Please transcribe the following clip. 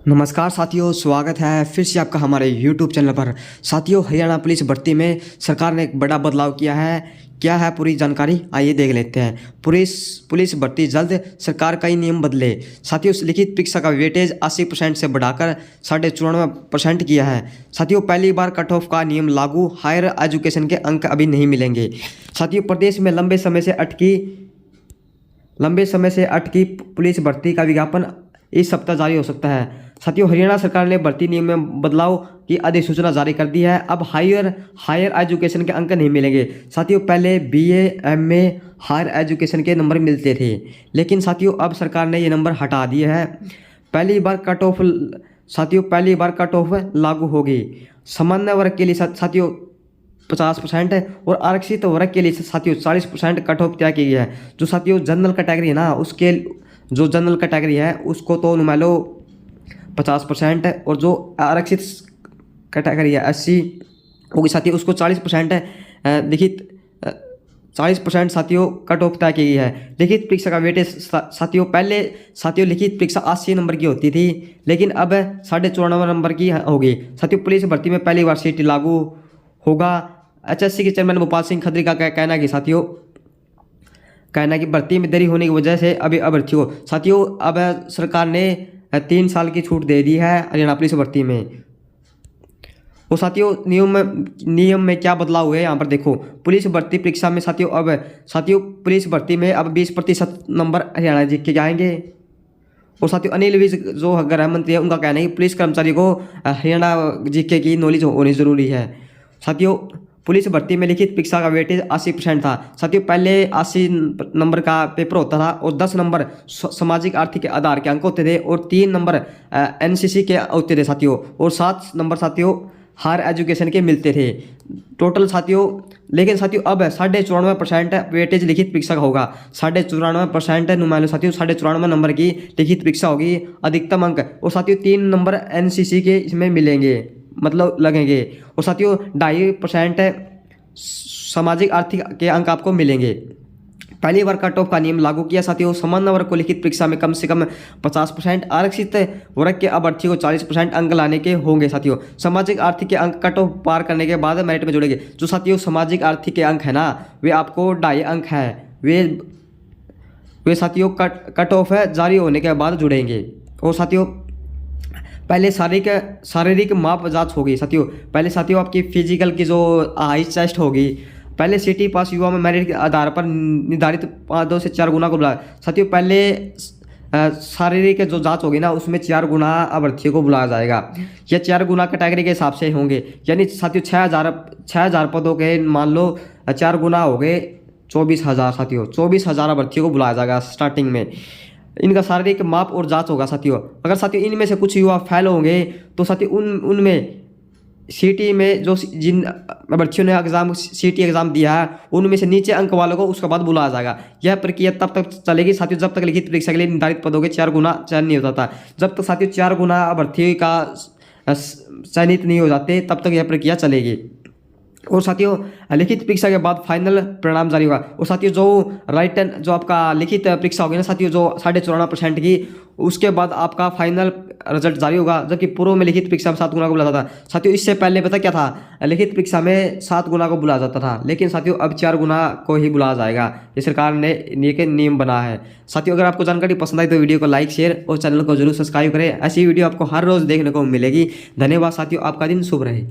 नमस्कार साथियों, स्वागत है फिर से आपका हमारे YouTube चैनल पर। साथियों, हरियाणा पुलिस भर्ती में सरकार ने एक बड़ा बदलाव किया है। क्या है पूरी जानकारी, आइए देख लेते हैं। पुलिस भर्ती जल्द, सरकार कई नियम बदले। साथियों, लिखित परीक्षा का वेटेज 80% से बढ़ाकर 94% किया है। साथियों, पहली बार कट ऑफ का नियम लागू, हायर एजुकेशन के अंक अभी नहीं मिलेंगे। साथियों, प्रदेश में लंबे समय से अटकी पुलिस भर्ती का विज्ञापन इस सप्ताह जारी हो सकता है। साथियों, हरियाणा सरकार ने भर्ती नियम में बदलाव की अधिसूचना जारी कर दी है। अब हायर एजुकेशन के अंक नहीं मिलेंगे। साथियों, पहले BA MA हायर एजुकेशन के नंबर मिलते थे, लेकिन साथियों अब सरकार ने ये नंबर हटा दिए हैं। पहली बार कट ऑफ लागू होगी। सामान्य वर्ग के लिए साथियों 50% और आरक्षित वर्ग के लिए साथियों 40% कट ऑफ तय की गई है। जो साथियों जनरल कैटेगरी है ना, उसके जो जनरल कैटेगरी है उसको तो मान लो 50% और जो आरक्षित कैटेगरी है SC होगी साथियों उसको 40% लिखित 40% साथियों कट ऑफ तय की गई है। लिखित परीक्षा का वेटेज साथियों पहले लिखित परीक्षा 80 नंबर की होती थी, लेकिन अब 94.5 नंबर की होगी। साथियों, पुलिस भर्ती में पहली बार CT लागू होगा। HSC के चेयरमैन भोपाल सिंह खत्री का कहना है कि भर्ती में देरी होने की वजह से अभी अभ्यर्थी हो। साथियों, अब सरकार ने 3 साल की छूट दे दी है हरियाणा पुलिस भर्ती में। और साथियों नियम में क्या बदलाव हुए यहाँ पर देखो। पुलिस भर्ती परीक्षा में साथियों पुलिस भर्ती में अब 20% नंबर हरियाणा जी के आएंगे। और साथियों अनिल विज जो गृह मंत्री है उनका कहना है कि पुलिस कर्मचारी को हरियाणा GK की नॉलेज होनी जरूरी है। साथियों, पुलिस भर्ती में लिखित परीक्षा का वेटेज 80% था। साथियों, पहले 80 नंबर का पेपर होता था और 10 नंबर सामाजिक आर्थिक आधार के अंक होते थे और 3 नंबर NCC के होते थे साथियों, और 7 नंबर साथियों हायर एजुकेशन के मिलते थे टोटल साथियों। लेकिन साथियों अब 94.5% वेटेज लिखित परीक्षा का होगा। 94.5% मान लो साथियों 94 नंबर की लिखित परीक्षा होगी, अधिकतम अंक। और साथियों 3 नंबर NCC के इसमें मिलेंगे, मतलब लगेंगे। और साथियों 2.5% सामाजिक आर्थिक के अंक आपको मिलेंगे। पहली बार कट ऑफ का नियम लागू किया। साथियों, सामान्य वर्ग को लिखित परीक्षा में कम से कम 50%, आरक्षित वर्ग के अभ्यर्थी को 40% अंक लाने के होंगे। साथियों, सामाजिक आर्थिक के अंक कट ऑफ पार करने के बाद मेरिट में जुड़ेंगे। जो साथियों सामाजिक आर्थिक के अंक है ना, वे आपको 2.5 अंक है, वे साथियों कट ऑफ है जारी होने के बाद जुड़ेंगे। और साथियों पहले शारीरिक माप जांच होगी। साथियों पहले साथियों आपकी फिजिकल की जो हाइट टेस्ट होगी, पहले CT पास युवा में मेरिट के आधार पर निर्धारित 2 से 4 गुना को बुलाया। साथियों पहले शारीरिक जो जांच होगी ना उसमें 4 गुना अभ्यर्थियों को बुलाया जाएगा। यह 4 गुना कैटेगरी के हिसाब से होंगे, यानी साथियों 6,000 पदों के मान लो 4 गुना हो गए 24,000। साथियों 24,000 अभ्यर्थियों को बुलाया जाएगा स्टार्टिंग में। इनका शारीरिक माप और जांच होगा। साथियों अगर साथियों इनमें से कुछ युवा फेल होंगे तो साथियों उनमें CT में जो जिन अभ्यर्थियों ने CT एग्जाम दिया है उनमें से नीचे अंक वालों को उसके बाद बुलाया जाएगा। यह प्रक्रिया तब तक चलेगी साथियों जब तक लिखित परीक्षा के लिए निर्धारित पदों के 4 गुना चयन नहीं होता था। जब तक साथियों 4 गुना अभ्यर्थी का चयनित नहीं हो जाते तब तक यह प्रक्रिया चलेगी। और साथियों लिखित परीक्षा के बाद फाइनल परिणाम जारी होगा। और साथियों जो आपका लिखित परीक्षा होगी ना साथियों जो 94.5% की, उसके बाद आपका फाइनल रिजल्ट जारी होगा। जबकि पूर्व में लिखित परीक्षा में 7 गुना को बुलाया जाता था। साथियों इससे पहले पता क्या था, लिखित परीक्षा में 7 गुना को बुलाया जाता था, लेकिन साथियों अब 4 गुना को ही बुलाया जाएगा। ये सरकार ने नियम बना है। साथियों अगर आपको जानकारी पसंद आई तो वीडियो को लाइक शेयर और चैनल को जरूर सब्सक्राइब करें। ऐसी वीडियो आपको हर रोज देखने को मिलेगी। धन्यवाद साथियों, आपका दिन शुभ रहे।